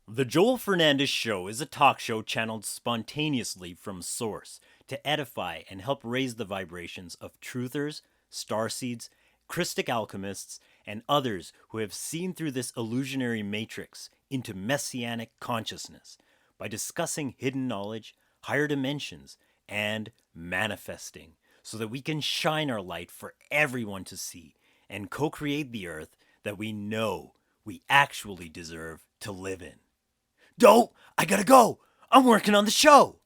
The Joel Fernandez Show is a talk show channeled spontaneously from source to edify and help raise the vibrations of truthers, starseeds, Christic alchemists, and others who have seen through this illusionary matrix into messianic consciousness by discussing hidden knowledge, higher dimensions, and manifesting so that we can shine our light for everyone to see and co create the earth that we know we actually deserve to live in. Don't! I gotta go! I'm working on the show!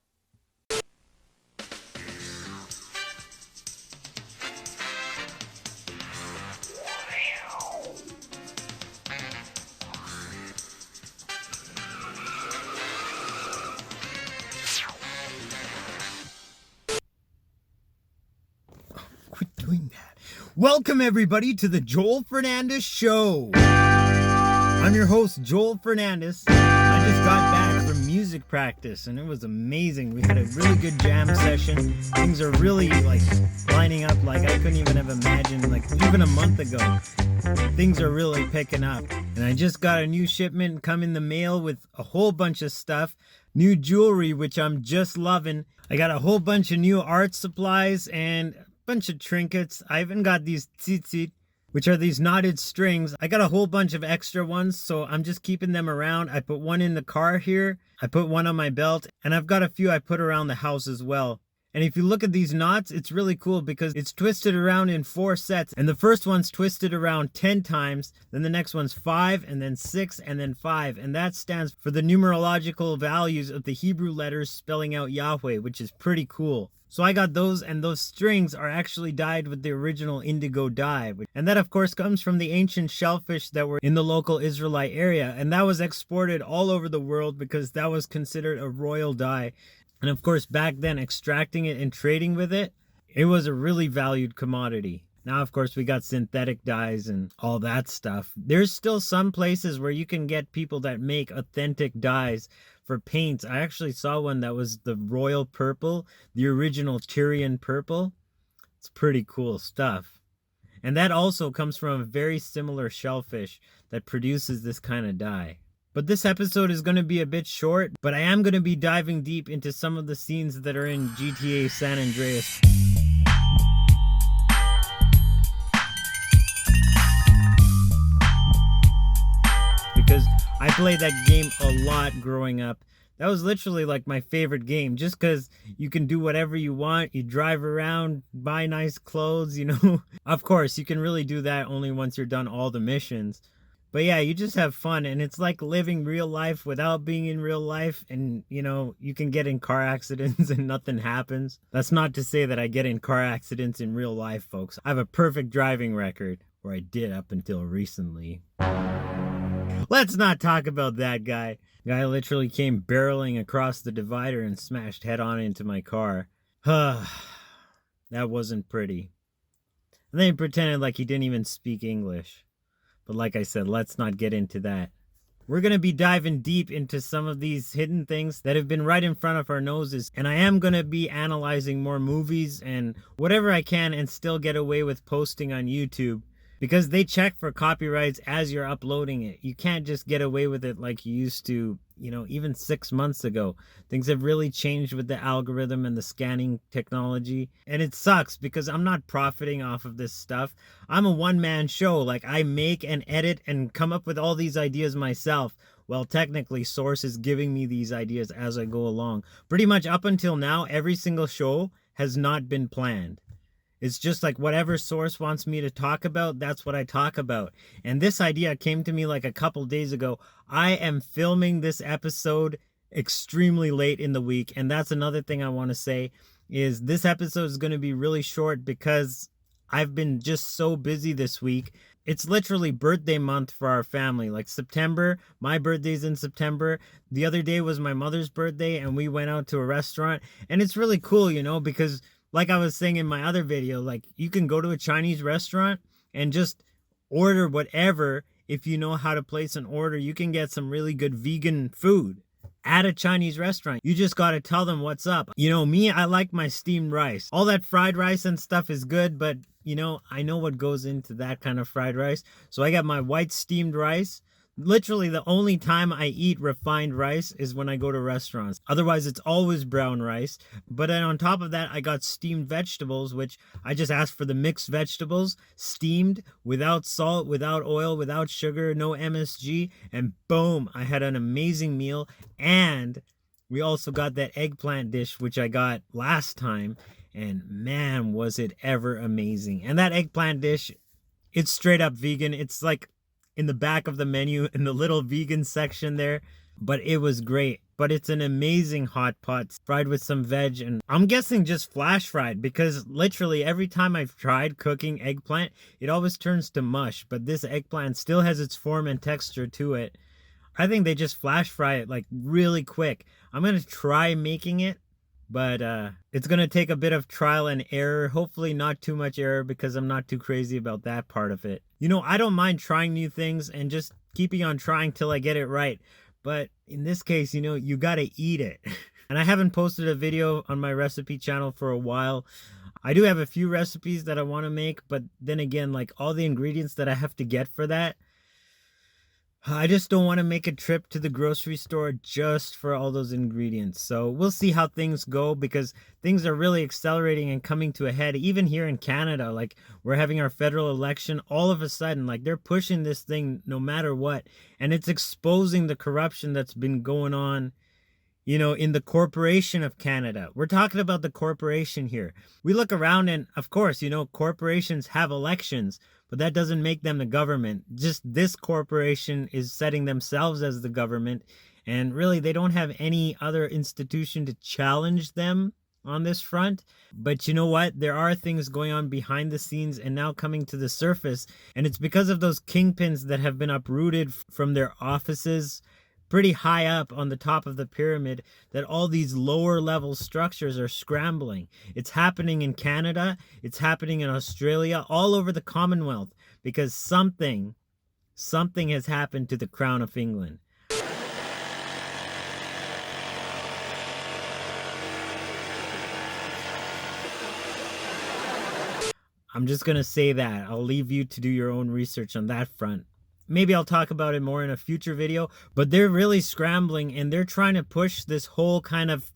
Quit doing that. Welcome, everybody, to the Joel Fernandez Show. I'm your host, Joel Fernandez. I just got back from music practice, and it was amazing. We had a really good jam session. Things are really, lining up like I couldn't even have imagined, even a month ago. Things are really picking up. And I just got a new shipment come in the mail with a whole bunch of stuff. New jewelry, which I'm just loving. I got a whole bunch of new art supplies and bunch of trinkets. I even got these tzitzit, which are these knotted strings. I got a whole bunch of extra ones, so I'm just keeping them around. I put one in the car here, I put one on my belt, and I've got a few I put around the house as well. And if you look at these knots, it's really cool because it's twisted around in 4 sets. And the first one's twisted around 10 times, then the next one's 5, and then 6, and then 5. And that stands for the numerological values of the Hebrew letters spelling out Yahweh, which is pretty cool. So I got those, and those strings are actually dyed with the original indigo dye. And that, of course, comes from the ancient shellfish that were in the local Israelite area. And that was exported all over the world because that was considered a royal dye. And of course, back then, extracting it and trading with it, it was a really valued commodity. Now, of course, we got synthetic dyes and all that stuff. There's still some places where you can get people that make authentic dyes for paints. I actually saw one that was the royal purple, the original Tyrian purple. It's pretty cool stuff. And that also comes from a very similar shellfish that produces this kind of dye. But this episode is going to be a bit short, but I am going to be diving deep into some of the scenes that are in GTA San Andreas. Because I played that game a lot growing up. That was literally like my favorite game, just because you can do whatever you want. You drive around, buy nice clothes, Of course, you can really do that only once you're done all the missions. But yeah, you just have fun, and it's like living real life without being in real life, and you can get in car accidents and nothing happens. That's not to say that I get in car accidents in real life, folks. I have a perfect driving record, or I did up until recently. Let's not talk about that guy. Guy literally came barreling across the divider and smashed head on into my car. That wasn't pretty. And then he pretended like he didn't even speak English. But like I said, let's not get into that. We're going to be diving deep into some of these hidden things that have been right in front of our noses. And I am going to be analyzing more movies and whatever I can and still get away with posting on YouTube. Because they check for copyrights as you're uploading it. You can't just get away with it like you used to, even 6 months ago. Things have really changed with the algorithm and the scanning technology. And it sucks because I'm not profiting off of this stuff. I'm a one-man show. I make and edit and come up with all these ideas myself. Well, technically, Source is giving me these ideas as I go along. Pretty much up until now, every single show has not been planned. It's just like whatever Source wants me to talk about, that's what I talk about. And this idea came to me like a couple days ago. I am filming this episode extremely late in the week. And that's another thing I want to say is this episode is going to be really short because I've been just so busy this week. It's literally birthday month for our family. Like September, my birthday's in September. The other day was my mother's birthday and we went out to a restaurant. And it's really cool, because like I was saying in my other video, you can go to a Chinese restaurant and just order whatever. If you know how to place an order, you can get some really good vegan food at a Chinese restaurant. You just got to tell them what's up. Me, I like my steamed rice. All that fried rice and stuff is good, but I know what goes into that kind of fried rice. So I got my white steamed rice, Literally, the only time I eat refined rice is when I go to restaurants. Otherwise, it's always brown rice. But then on top of that, I got steamed vegetables, which I just asked for the mixed vegetables, steamed, without salt, without oil, without sugar, no MSG. And boom, I had an amazing meal. And we also got that eggplant dish, which I got last time. And man, was it ever amazing. And that eggplant dish, it's straight up vegan. It's like in the back of the menu in the little vegan section there, but it was great. But it's an amazing hot pot fried with some veg, and I'm guessing just flash fried, because literally every time I've tried cooking eggplant, it always turns to mush. But this eggplant still has its form and texture to it. I think they just flash fry it like really quick. I'm gonna try making it, but it's gonna take a bit of trial and error. Hopefully not too much error, because I'm not too crazy about that part of it. You know, I don't mind trying new things and just keeping on trying till I get it right. But in this case, you know, you gotta eat it. And I haven't posted a video on my recipe channel for a while. I do have a few recipes that I want to make, but then again, like all the ingredients that I have to get for that, I just don't want to make a trip to the grocery store just for all those ingredients. So we'll see how things go, because things are really accelerating and coming to a head. Even here in Canada, like we're having our federal election, all of a sudden, like they're pushing this thing no matter what. And it's exposing the corruption that's been going on, you know, in the corporation of Canada. We're talking about the corporation here. We look around and, of course, you know, corporations have elections, but that doesn't make them the government. Just this corporation is setting themselves as the government, and really they don't have any other institution to challenge them on this front. But you know what? There are things going on behind the scenes and now coming to the surface, and it's because of those kingpins that have been uprooted from their offices pretty high up on the top of the pyramid, that all these lower level structures are scrambling. It's happening in Canada, it's happening in Australia, all over the Commonwealth, because something has happened to the Crown of England. I'm just gonna say that. I'll leave you to do your own research on that front. Maybe I'll talk about it more in a future video, but they're really scrambling and they're trying to push this whole kind of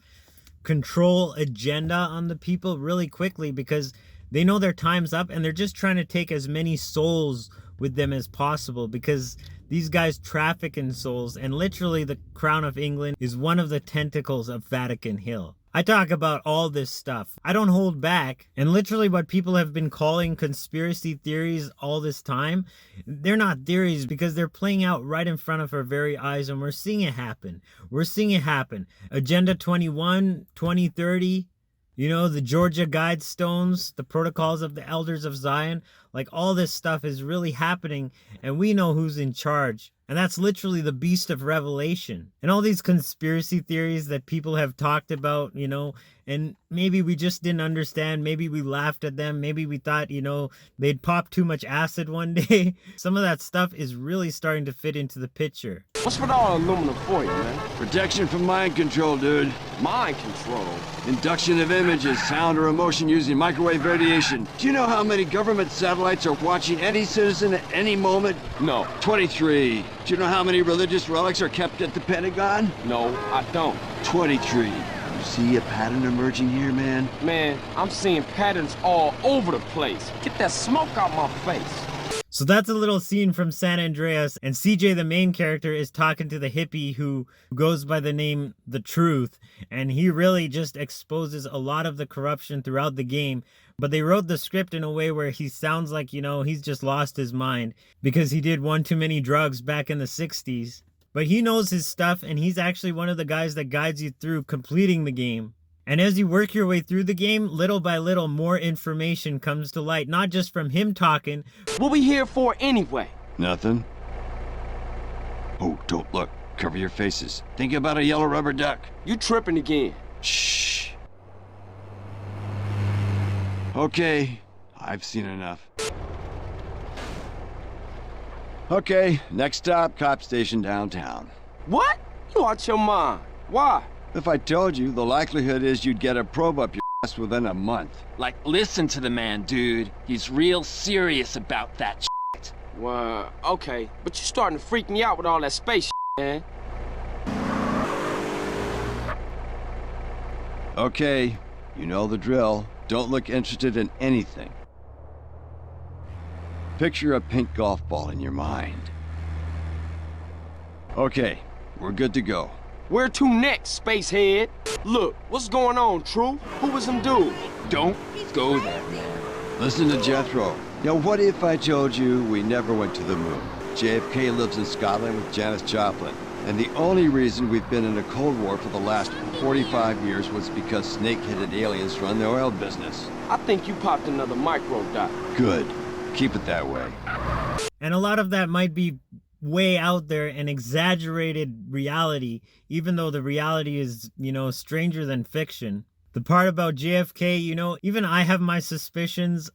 control agenda on the people really quickly, because they know their time's up and they're just trying to take as many souls with them as possible, because these guys traffic in souls, and literally the Crown of England is one of the tentacles of Vatican Hill. I talk about all this stuff. I don't hold back. And literally what people have been calling conspiracy theories all this time, they're not theories, because they're playing out right in front of our very eyes, and we're seeing it happen. We're seeing it happen. Agenda 21, 2030, you know, the Georgia Guidestones, the Protocols of the Elders of Zion, like all this stuff is really happening, and we know who's in charge. And that's literally the beast of Revelation. And all these conspiracy theories that people have talked about, you know, and maybe we just didn't understand. Maybe we laughed at them. Maybe we thought, you know, they'd pop too much acid one day. Some of that stuff is really starting to fit into the picture. What's with all aluminum foil, man? Protection from mind control, dude. Mind control? Induction of images, sound, or emotion using microwave radiation. Do you know how many government satellites are watching any citizen at any moment? No. 23. Do you know how many religious relics are kept at the Pentagon? No, I don't. 23. You see a pattern emerging here, man? Man, I'm seeing patterns all over the place. Get that smoke out my face. So that's a little scene from San Andreas, and CJ, the main character, is talking to the hippie who goes by the name The Truth, and he really just exposes a lot of the corruption throughout the game. But they wrote the script in a way where he sounds like, you know, he's just lost his mind because he did one too many drugs back in the 60s. But he knows his stuff, and he's actually one of the guys that guides you through completing the game. And as you work your way through the game, little by little, more information comes to light, not just from him talking. What we here for anyway? Nothing. Oh, don't look. Cover your faces. Think about a yellow rubber duck. You tripping again. Shh. Okay, I've seen enough. Okay, next stop, cop station downtown. What? You out your mind. Why? If I told you, the likelihood is you'd get a probe up your ass within a month. Like, listen to the man, dude. He's real serious about that shit. Well, okay, but you're starting to freak me out with all that space man. Okay, you know the drill. Don't look interested in anything. Picture a pink golf ball in your mind. Okay, we're good to go. Where to next, spacehead? Look, what's going on, True? Who was them dude? Don't go there, man. Listen to Jethro. Now, what if I told you we never went to the moon? JFK lives in Scotland with Janis Joplin. And the only reason we've been in a Cold War for the last 45 years was because snake-headed aliens run the oil business. I think you popped another micro dot. Good. Keep it that way. And a lot of that might be way out there and exaggerated reality, even though the reality is, stranger than fiction. The part about JFK, even I have my suspicions.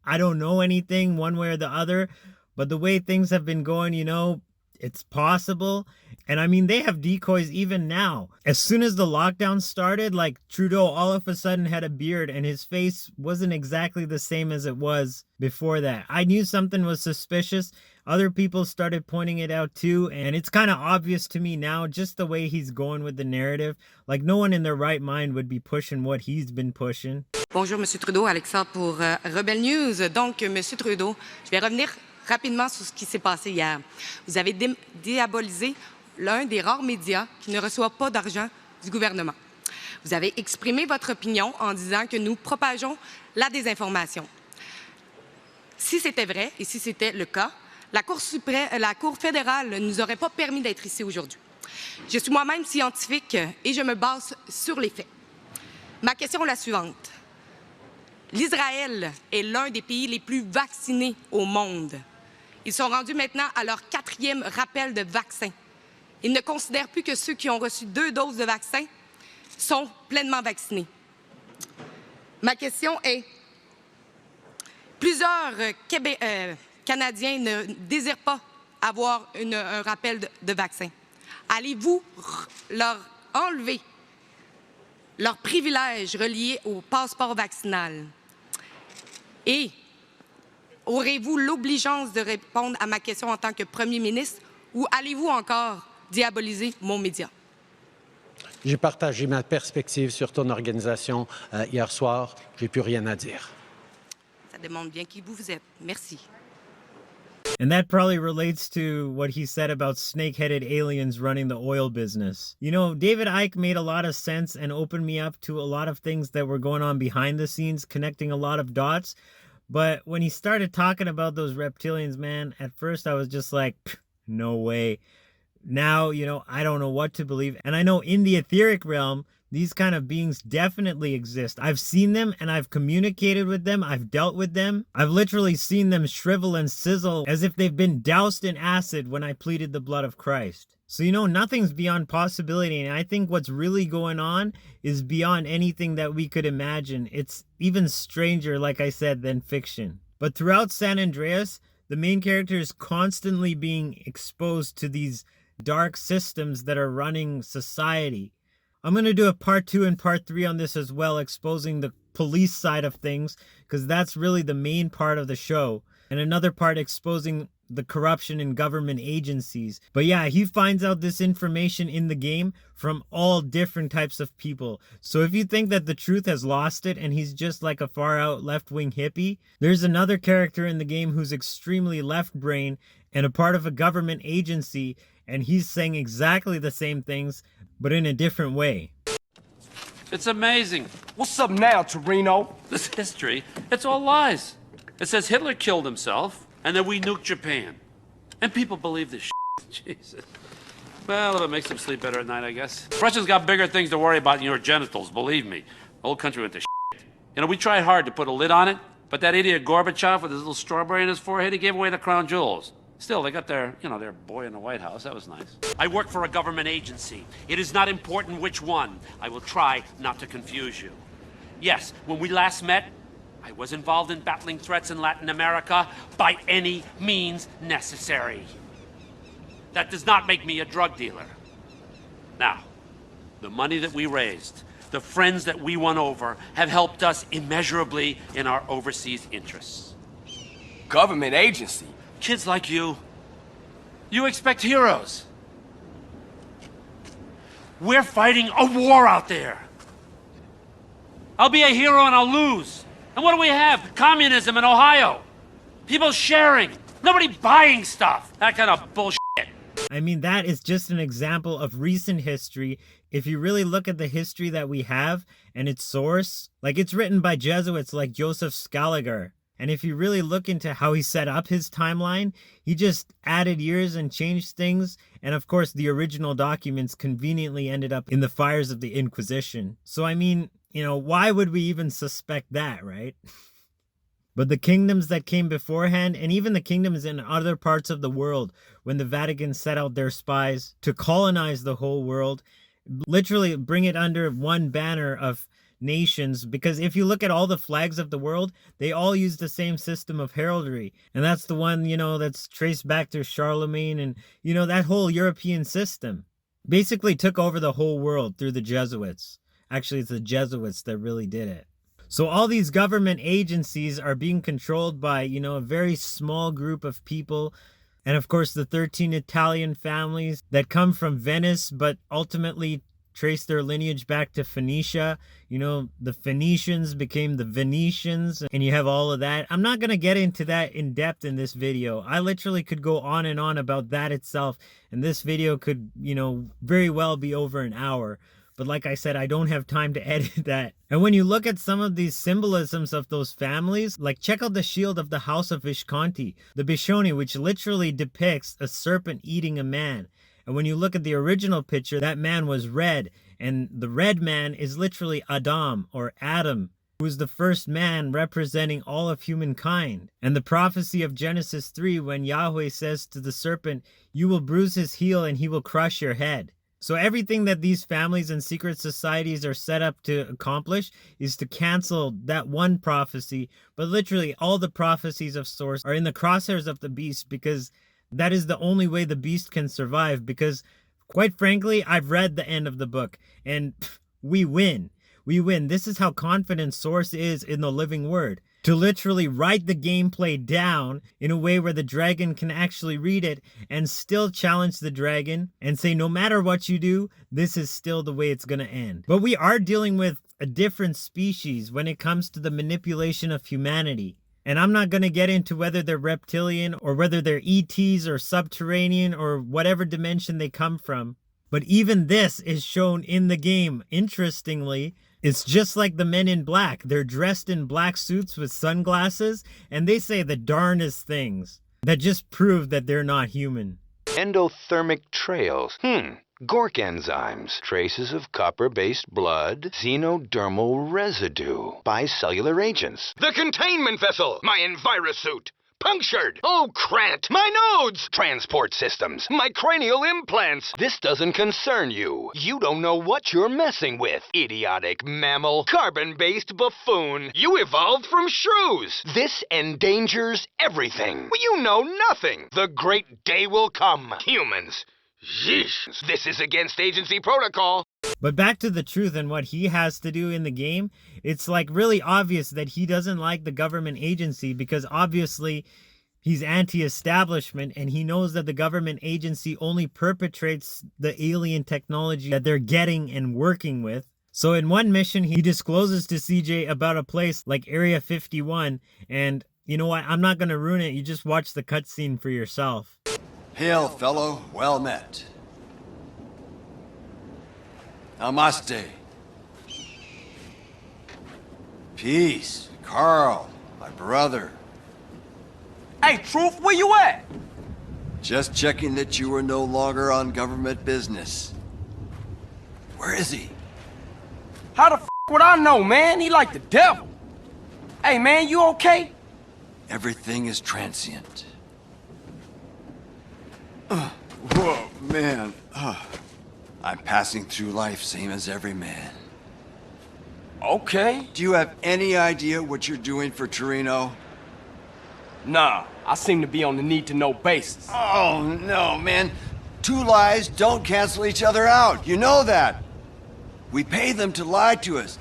I don't know anything one way or the other, but the way things have been going, it's possible. And I mean, they have decoys even now. As soon as the lockdown started, like Trudeau all of a sudden had a beard and his face wasn't exactly the same as it was before that. I knew something was suspicious. Other people started pointing it out too. And it's kind of obvious to me now, just the way he's going with the narrative. Like no one in their right mind would be pushing what he's been pushing. Bonjour, Monsieur Trudeau. Alexa pour Rebel News. Donc, Monsieur Trudeau, je vais revenir rapidement sur ce qui s'est passé hier. Vous avez diabolisé l'un des rares médias qui ne reçoit pas d'argent du gouvernement. Vous avez exprimé votre opinion en disant que nous propageons la désinformation. Si c'était vrai, et si c'était le cas, la Cour fédérale ne nous aurait pas permis d'être ici aujourd'hui. Je suis moi-même scientifique et je me base sur les faits. Ma question est la suivante. L'Israël est l'un des pays les plus vaccinés au monde. Ils sont rendus maintenant à leur 4e rappel de vaccin. Ils ne considèrent plus que ceux qui ont reçu 2 doses de vaccin sont pleinement vaccinés. Ma question est, plusieurs Canadiens ne désirent pas avoir un rappel de vaccin. Allez-vous leur enlever leurs privilèges reliés au passeport vaccinal? Et aurez-vous l'obligeance de répondre à ma question en tant que Premier ministre ou allez-vous encore diaboliser mon média? J'ai partagé ma perspective sur ton organisation hier soir. J'ai plus rien à dire. Ça demande bien qui vous êtes. Merci. And that probably relates to what he said about snake-headed aliens running the oil business. David Icke made a lot of sense and opened me up to a lot of things that were going on behind the scenes, connecting a lot of dots. But when he started talking about those reptilians, man, at first I was just like, no way. Now, I don't know what to believe. And I know in the etheric realm, these kind of beings definitely exist. I've seen them and I've communicated with them. I've dealt with them. I've literally seen them shrivel and sizzle as if they've been doused in acid when I pleaded the blood of Christ. So, nothing's beyond possibility. And I think what's really going on is beyond anything that we could imagine. It's even stranger, like I said, than fiction. But throughout San Andreas, the main character is constantly being exposed to these dark systems that are running society. I'm going to do a part 2 and part 3 on this as well, exposing the police side of things, because that's really the main part of the show. And another part exposing the corruption in government agencies. But yeah, he finds out this information in the game from all different types of people. So if you think that the truth has lost it and he's just like a far out left-wing hippie, there's another character in the game who's extremely left-brain and a part of a government agency, and he's saying exactly the same things, but in a different way. It's amazing. What's up now, Torino? This history, it's all lies. It says Hitler killed himself, and then we nuked Japan. And people believe this shit. Jesus. Well, if it makes them sleep better at night, I guess. Russians got bigger things to worry about than your genitals, believe me. The whole country went to shit. We tried hard to put a lid on it, but that idiot Gorbachev with his little strawberry in his forehead, he gave away the crown jewels. Still, they got their boy in the White House. That was nice. I work for a government agency. It is not important which one. I will try not to confuse you. Yes, when we last met, I was involved in battling threats in Latin America by any means necessary. That does not make me a drug dealer. Now, the money that we raised, the friends that we won over, have helped us immeasurably in our overseas interests. Government agency? Kids like you expect heroes. We're fighting a war out there. I'll be a hero and I'll lose. And what do we have? Communism in Ohio. People sharing. Nobody buying stuff. That kind of bullshit. I mean, that is just an example of recent history. If you really look at the history that we have and its source, like it's written by Jesuits like Joseph Scaliger. And if you really look into how he set up his timeline, he just added years and changed things. And of course, the original documents conveniently ended up in the fires of the Inquisition. So I mean, you know, why would we even suspect that, right? But the kingdoms that came beforehand, and even the kingdoms in other parts of the world, when the Vatican set out their spies to colonize the whole world, literally bring it under one banner of nations, because if you look at all the flags of the world, they all use the same system of heraldry. And that's the one, you know, that's traced back to Charlemagne and, you know, that whole European system basically took over the whole world through the Jesuits. Actually, it's the Jesuits that really did it. So all these government agencies are being controlled by, you know, a very small group of people. And of course, the 13 Italian families that come from Venice, but ultimately trace their lineage back to Phoenicia. You know, the Phoenicians became the Venetians, and you have all of that. I'm not going to get into that in depth in this video. I literally could go on and on about that itself, and this video could, you know, very well be over an hour. But like I said, I don't have time to edit that. And when you look at some of these symbolisms of those families, like check out the shield of the House of Visconti, the Biscioni, which literally depicts a serpent eating a man. And when you look at the original picture, that man was red. And the red man is literally Adam, or Adam, who is the first man representing all of humankind. And the prophecy of Genesis 3, when Yahweh says to the serpent, "You will bruise his heel and he will crush your head." So everything that these families and secret societies are set up to accomplish is to cancel that one prophecy. But literally all the prophecies of Source are in the crosshairs of the beast, because that is the only way the beast can survive. Because quite frankly, I've read the end of the book and we win. We win. This is how confident Source is in the living word. To literally write the gameplay down in a way where the dragon can actually read it and still challenge the dragon and say, no matter what you do, this is still the way it's going to end. But we are dealing with a different species when it comes to the manipulation of humanity. And I'm not going to get into whether they're reptilian or whether they're ETs or subterranean or whatever dimension they come from. But even this is shown in the game. Interestingly, it's just like the Men in Black. They're dressed in black suits with sunglasses, and they say the darndest things that just prove that they're not human. Endothermic trails. Gork enzymes. Traces of copper-based blood. Xenodermal residue. Bicellular agents. The containment vessel! My envirosuit! Punctured! Oh, Krant! My nodes! Transport systems! My cranial implants! This doesn't concern you. You don't know what you're messing with, idiotic mammal. Carbon-based buffoon. You evolved from shrews. This endangers everything. You know nothing. The great day will come. Humans. Yeesh. This is against agency protocol. But back to the truth and what he has to do in the game, it's like really obvious that he doesn't like the government agency, because obviously he's anti-establishment and he knows that the government agency only perpetrates the alien technology that they're getting and working with. So in one mission, he discloses to CJ about a place like Area 51, and you know what, I'm not going to ruin it, you just watch the cutscene for yourself. Hail, fellow, well met. Namaste. Peace, Carl, my brother. Hey, Truth, where you at? Just checking that you were no longer on government business. Where is he? How the f would I know, man? He like the devil. Hey, man, you okay? Everything is transient. Whoa, man. I'm passing through life same as every man. Okay. Do you have any idea what you're doing for Torino? Nah, I seem to be on the need-to-know basis. Oh, no, man. Two lies don't cancel each other out. You know that. We pay them to lie to us.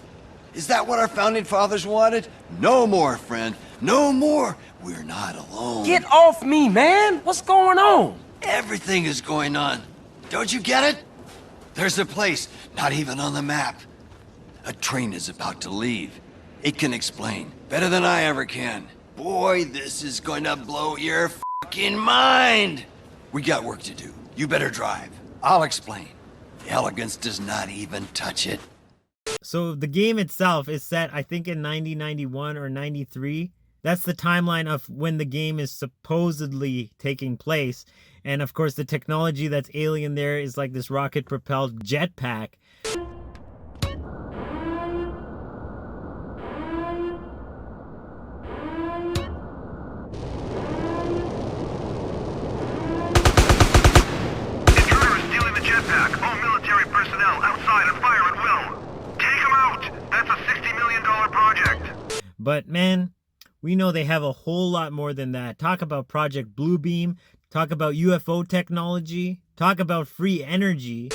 Is that what our founding fathers wanted? No more, friend. No more. We're not alone. Get off me, man! What's going on? Everything is going on. Don't you get it? There's a place not even on the map. A train is about to leave. It can explain better than I ever can. Boy, this is going to blow your fucking mind. We got work to do. You better drive. I'll explain. The elegance does not even touch it. So the game itself is set, I think, in 9091 or 93. That's the timeline of when the game is supposedly taking place. And of course, the technology that's alien there is like this rocket-propelled jetpack. Intruder is stealing the jetpack. All military personnel outside and fire at will. Take him out. That's a $60 million project. But man, we know they have a whole lot more than that. Talk about Project Bluebeam. Talk about UFO technology. Talk about free energy.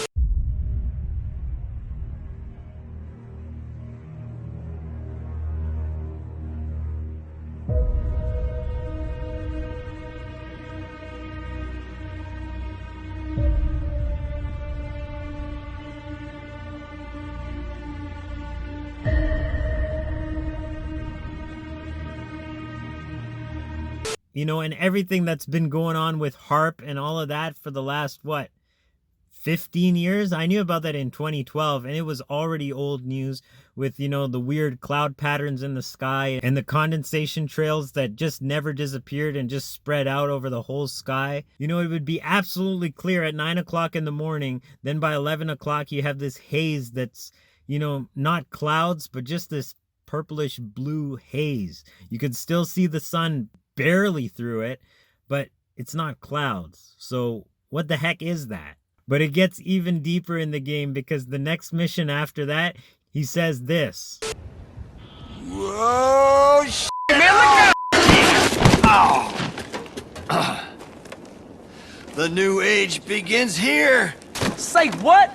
You know, and everything that's been going on with HARP and all of that for the last, what, 15 years? I knew about that in 2012, and it was already old news with, you know, the weird cloud patterns in the sky and the condensation trails that just never disappeared and just spread out over the whole sky. You know, it would be absolutely clear at 9 o'clock in the morning. Then by 11 o'clock, you have this haze that's, you know, not clouds, but just this purplish blue haze. You could still see the sun barely through it, but it's not clouds. So what the heck is that? But it gets even deeper in the game because the next mission after that, he says this. Whoa, shit, man, look out! Oh. The new age begins here. Say what?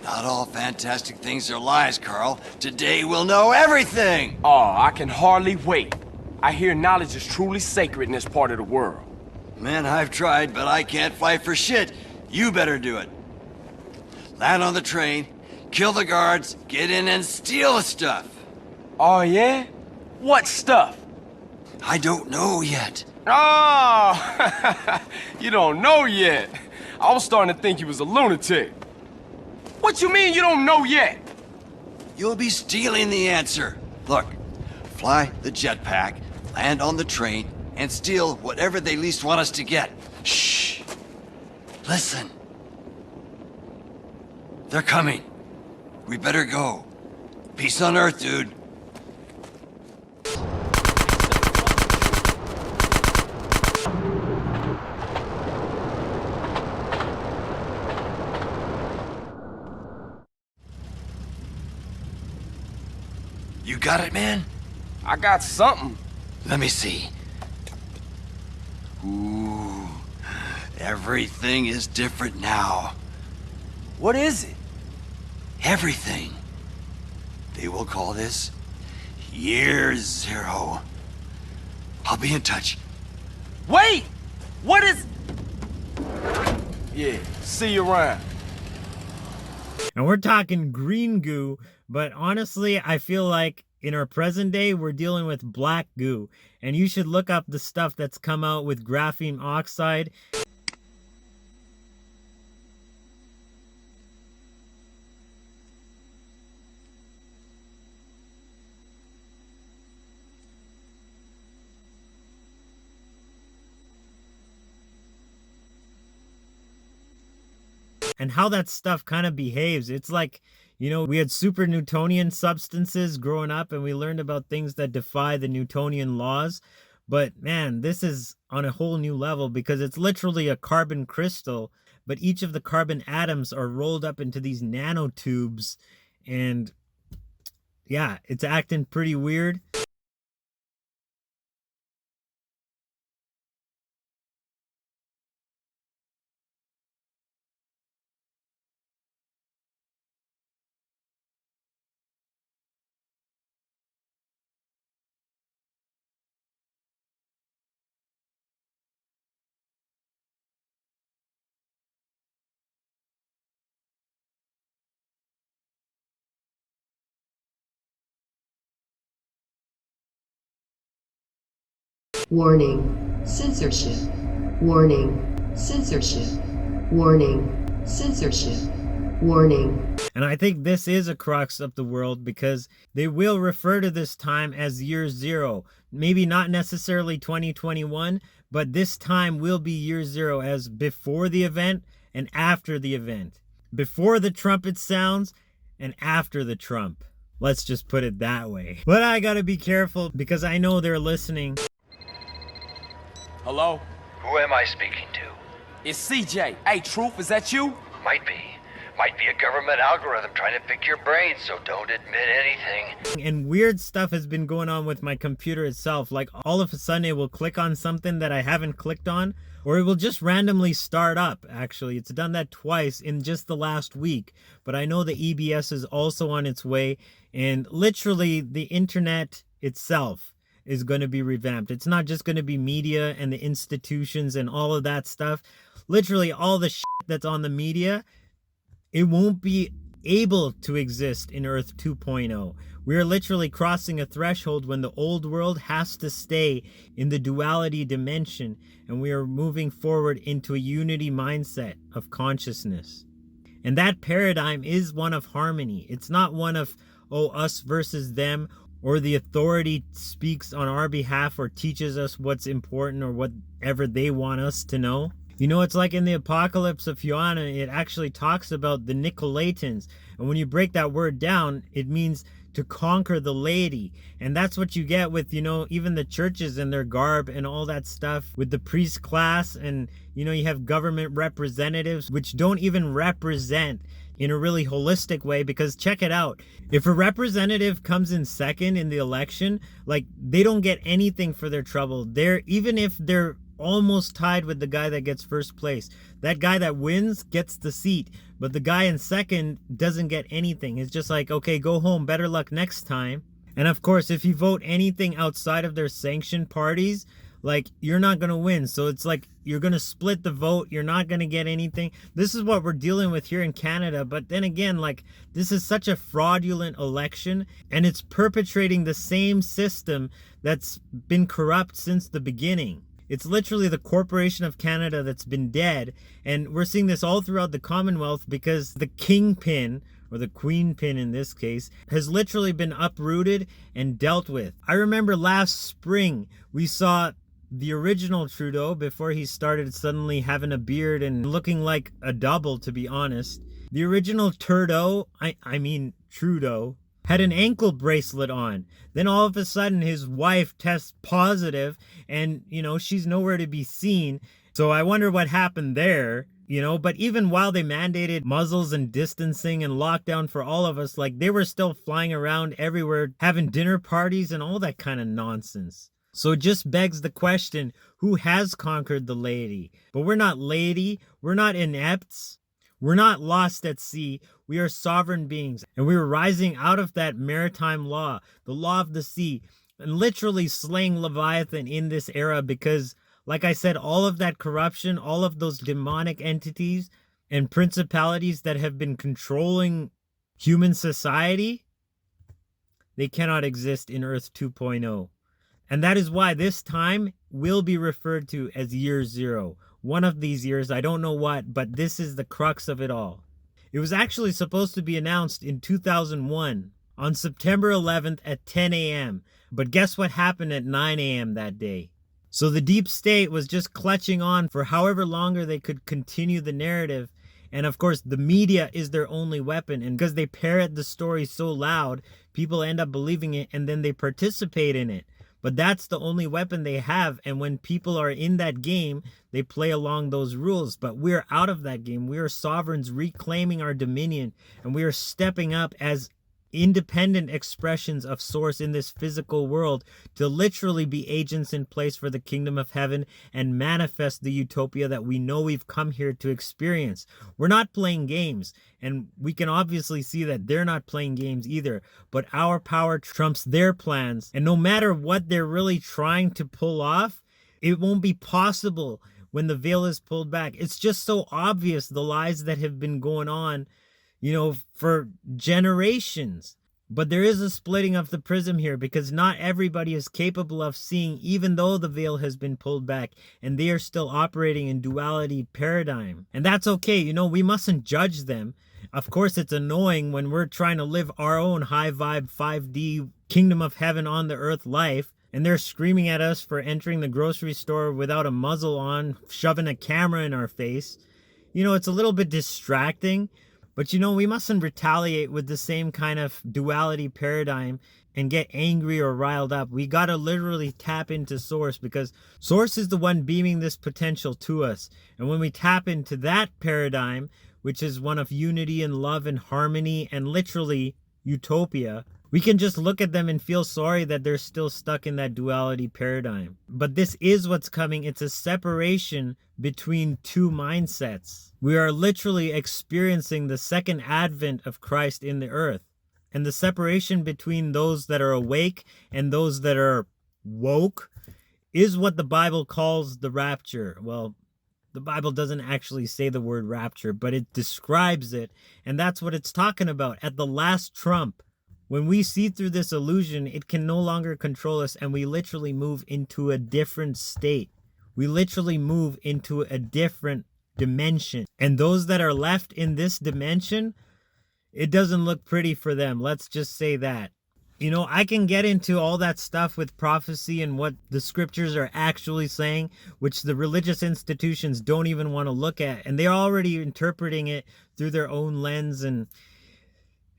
Not all fantastic things are lies, Carl. Today we'll know everything. Oh, I can hardly wait. I hear knowledge is truly sacred in this part of the world. Man, I've tried, but I can't fight for shit. You better do it. Land on the train, kill the guards, get in and steal the stuff. Oh, yeah? What stuff? I don't know yet. Oh, you don't know yet. I was starting to think you was a lunatic. What you mean you don't know yet? You'll be stealing the answer. Look, fly the jetpack, land on the train, and steal whatever they least want us to get. Shh. Listen. They're coming. We better go. Peace on Earth, dude. You got it, man? I got something. Let me see. Ooh, everything is different now. What is it? Everything. They will call this Year Zero. I'll be in touch. Wait! What is... Yeah, see you around. And we're talking green goo, but honestly, I feel like in our present day, we're dealing with black goo. And you should look up the stuff that's come out with graphene oxide. And how that stuff kind of behaves. It's like, you know, we had super Newtonian substances growing up and we learned about things that defy the Newtonian laws. But man, this is on a whole new level because it's literally a carbon crystal, but each of the carbon atoms are rolled up into these nanotubes. And yeah, it's acting pretty weird. Warning. Censorship. Warning. Censorship. Warning. Censorship. Warning. And I think this is a crux of the world because they will refer to this time as year zero. Maybe not necessarily 2021, but this time will be year zero, as before the event and after the event. Before the trumpet sounds and after the trump. Let's just put it that way. But I gotta be careful because I know they're listening. Hello? Who am I speaking to? It's CJ. Hey, Truth, is that you? Might be. Might be a government algorithm trying to pick your brain, so don't admit anything. And weird stuff has been going on with my computer itself. Like all of a sudden it will click on something that I haven't clicked on, or it will just randomly start up. Actually, it's done that twice in just the last week. But I know the EBS is also on its way, and literally the internet itself is going to be revamped. It's not just going to be media and the institutions and all of that stuff. Literally all the shit that's on the media, it won't be able to exist in Earth 2.0. We are literally crossing a threshold when the old world has to stay in the duality dimension, and we are moving forward into a unity mindset of consciousness. And that paradigm is one of harmony. It's not one of, oh, us versus them, or the authority speaks on our behalf or teaches us what's important or whatever they want us to know. You know, it's like in the Apocalypse of Joanna, it actually talks about the Nicolaitans. And when you break that word down, it means to conquer the laity. And that's what you get with, you know, even the churches and their garb and all that stuff with the priest class. And, you know, you have government representatives, which don't even represent in a really holistic way, because check it out. If a representative comes in second in the election, like, they don't get anything for their trouble. Even if they're almost tied with the guy that gets first place, that guy that wins gets the seat, but the guy in second doesn't get anything. It's just like, okay, go home, better luck next time. And of course, if you vote anything outside of their sanctioned parties, like, you're not going to win. So it's like you're going to split the vote. You're not going to get anything. This is what we're dealing with here in Canada. But then again, like, this is such a fraudulent election, and it's perpetrating the same system that's been corrupt since the beginning. It's literally the Corporation of Canada that's been dead. And we're seeing this all throughout the Commonwealth because the kingpin, or the queen pin in this case, has literally been uprooted and dealt with. I remember last spring, we saw the original Trudeau before he started suddenly having a beard and looking like a double, to be honest. The original Trudeau, Trudeau, had an ankle bracelet on. Then all of a sudden his wife tests positive and, you know, she's nowhere to be seen. So I wonder what happened there, you know. But even while they mandated muzzles and distancing and lockdown for all of us, like, they were still flying around everywhere, having dinner parties and all that kind of nonsense. So it just begs the question, who has conquered the laity? But we're not laity, we're not inepts, we're not lost at sea, we are sovereign beings. And we are rising out of that maritime law, the law of the sea, and literally slaying Leviathan in this era because, like I said, all of that corruption, all of those demonic entities and principalities that have been controlling human society, they cannot exist in Earth 2.0. And that is why this time will be referred to as year zero. One of these years, I don't know what, but this is the crux of it all. It was actually supposed to be announced in 2001 on September 11th at 10 a.m. But guess what happened at 9 a.m. that day? So the deep state was just clutching on for however longer they could continue the narrative. And of course, the media is their only weapon. And because they parrot the story so loud, people end up believing it and then they participate in it. But that's the only weapon they have. And when people are in that game, they play along those rules. But we're out of that game. We are sovereigns reclaiming our dominion. And we are stepping up as independent expressions of source in this physical world to literally be agents in place for the kingdom of heaven and manifest the utopia that we know we've come here to experience. We're not playing games, and we can obviously see that they're not playing games either, but our power trumps their plans, and no matter what they're really trying to pull off, it won't be possible when the veil is pulled back. It's just so obvious, the lies that have been going on, you know, for generations. But there is a splitting of the prism here, because not everybody is capable of seeing, even though the veil has been pulled back, and they are still operating in duality paradigm. And that's okay, you know, we mustn't judge them. Of course, it's annoying when we're trying to live our own high vibe 5D kingdom of heaven on the earth life, and they're screaming at us for entering the grocery store without a muzzle on, shoving a camera in our face. You know, it's a little bit distracting, but you know, we mustn't retaliate with the same kind of duality paradigm and get angry or riled up. We gotta literally tap into Source, because Source is the one beaming this potential to us. And when we tap into that paradigm, which is one of unity and love and harmony and literally utopia, we can just look at them and feel sorry that they're still stuck in that duality paradigm. But this is what's coming. It's a separation between two mindsets. We are literally experiencing the second advent of Christ in the earth. And the separation between those that are awake and those that are woke is what the Bible calls the rapture. Well, the Bible doesn't actually say the word rapture, but it describes it. And that's what it's talking about. At the last trump, when we see through this illusion, it can no longer control us, and we literally move into a different state. We literally move into a different dimension. And those that are left in this dimension, it doesn't look pretty for them. Let's just say that. You know, I can get into all that stuff with prophecy and what the scriptures are actually saying, which the religious institutions don't even want to look at. And they're already interpreting it through their own lens. And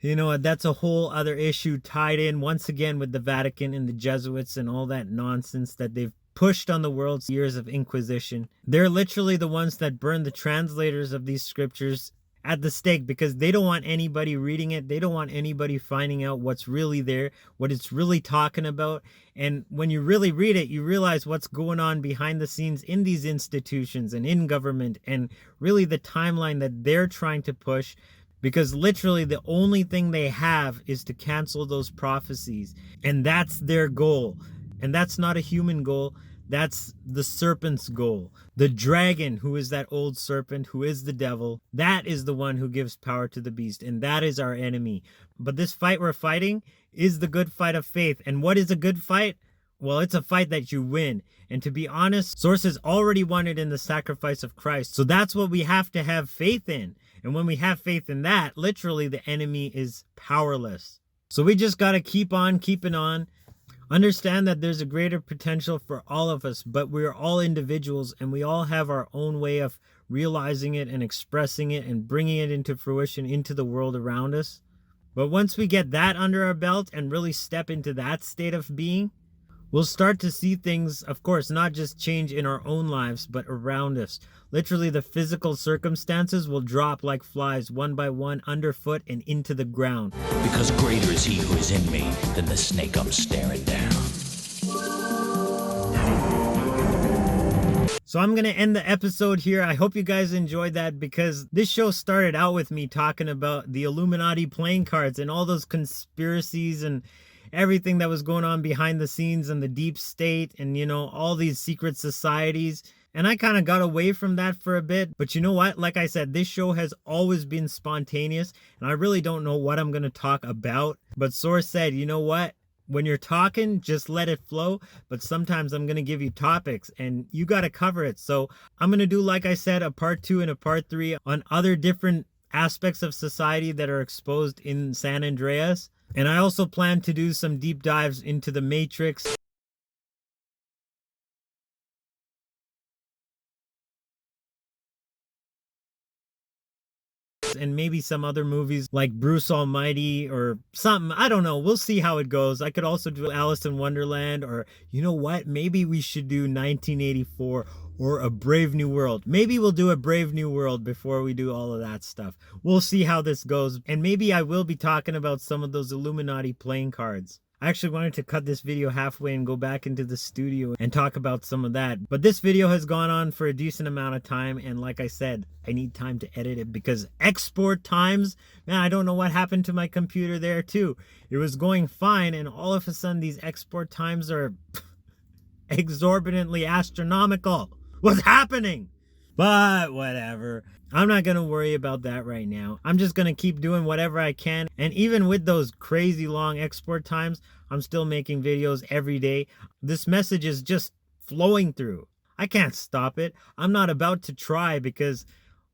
you know, that's a whole other issue tied in once again with the Vatican and the Jesuits and all that nonsense that they've pushed on the world's years of Inquisition. They're literally the ones that burn the translators of these scriptures at the stake, because they don't want anybody reading it. They don't want anybody finding out what's really there, what it's really talking about. And when you really read it, you realize what's going on behind the scenes in these institutions and in government, and really the timeline that they're trying to push. Because literally the only thing they have is to cancel those prophecies. And that's their goal. And that's not a human goal. That's the serpent's goal. The dragon, who is that old serpent, who is the devil, that is the one who gives power to the beast. And that is our enemy. But this fight we're fighting is the good fight of faith. And what is a good fight? Well, it's a fight that you win. And to be honest, Source has already won it in the sacrifice of Christ. So that's what we have to have faith in. And when we have faith in that, literally the enemy is powerless. So we just got to keep on keeping on. Understand that there's a greater potential for all of us, but we're all individuals and we all have our own way of realizing it and expressing it and bringing it into fruition into the world around us. But once we get that under our belt and really step into that state of being, we'll start to see things, of course, not just change in our own lives, but around us. Literally, the physical circumstances will drop like flies, one by one, underfoot and into the ground. Because greater is he who is in me than the snake I'm staring down. So I'm going to end the episode here. I hope you guys enjoyed that, because this show started out with me talking about the Illuminati playing cards and all those conspiracies and everything that was going on behind the scenes and the deep state and, you know, all these secret societies. And I kind of got away from that for a bit. But you know what? Like I said, this show has always been spontaneous. And I really don't know what I'm going to talk about. But Source said, you know what? When you're talking, just let it flow. But sometimes I'm going to give you topics and you got to cover it. So I'm going to do, like I said, a part 2 and a part 3 on other different aspects of society that are exposed in San Andreas. And I also plan to do some deep dives into the Matrix. And maybe some other movies like Bruce Almighty or something. I don't know. We'll see how it goes. I could also do Alice in Wonderland, or you know what? Maybe we should do 1984 or A Brave New World. Maybe we'll do A Brave New World before we do all of that stuff. We'll see how this goes. And maybe I will be talking about some of those Illuminati playing cards. I actually wanted to cut this video halfway and go back into the studio and talk about some of that. But this video has gone on for a decent amount of time. And like I said, I need time to edit it because export times, man, I don't know what happened to my computer there too. It was going fine. And all of a sudden these export times are exorbitantly astronomical. What's happening? But whatever. I'm not going to worry about that right now. I'm just going to keep doing whatever I can. And even with those crazy long export times, I'm still making videos every day. This message is just flowing through. I can't stop it. I'm not about to try because,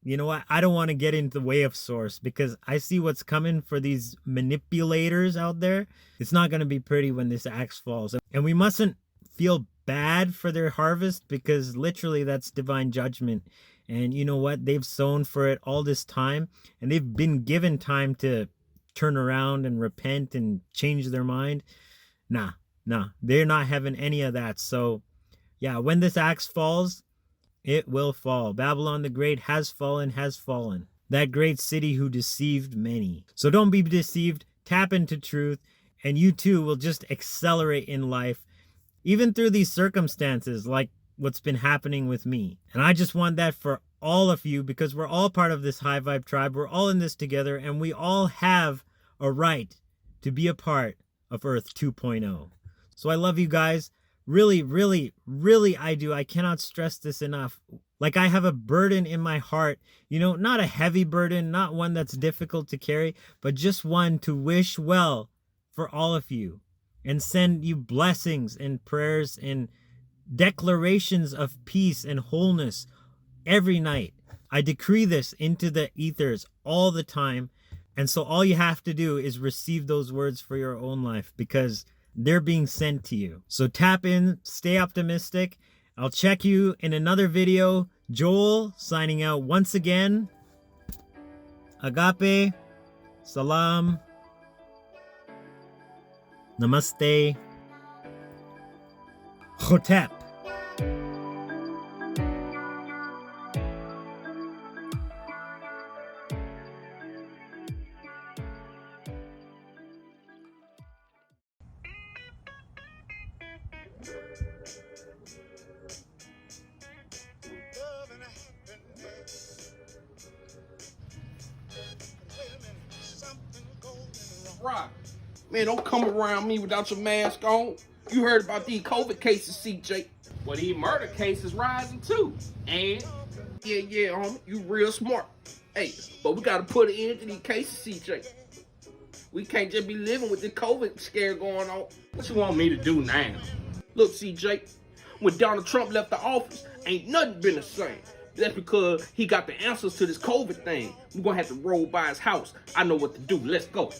you know what? I don't want to get into the way of Source because I see what's coming for these manipulators out there. It's not going to be pretty when this axe falls. And we mustn't feel bad for their harvest because literally that's divine judgment. And you know what? They've sown for it all this time and they've been given time to turn around and repent and change their mind. Nah, they're not having any of that. So yeah, when this axe falls, it will fall. Babylon the Great has fallen. That great city who deceived many. So don't be deceived. Tap into truth and you too will just accelerate in life, even through these circumstances like what's been happening with me. And I just want that for all of you because we're all part of this high vibe tribe. We're all in this together and we all have a right to be a part of Earth 2.0. So I love you guys. Really, really, really I do. I cannot stress this enough. Like I have a burden in my heart, you know, not a heavy burden, not one that's difficult to carry, but just one to wish well for all of you and send you blessings and prayers and declarations of peace and wholeness every night. I decree this into the ethers all the time. And so all you have to do is receive those words for your own life because they're being sent to you. So tap in, stay optimistic. I'll check you in another video. Joel signing out once again. Agape, salaam, namaste, hotep. Rock, man, don't come around me without your mask on. You heard about these COVID cases, CJ. Well, these murder cases rising too. And yeah, homie, you real smart. Hey, but we gotta put an end to these cases, CJ. We can't just be living with the COVID scare going on. What you want me to do now? Look, CJ, when Donald Trump left the office, ain't nothing been the same. That's because he got the answers to this COVID thing. We're gonna have to roll by his house. I know what to do. Let's go.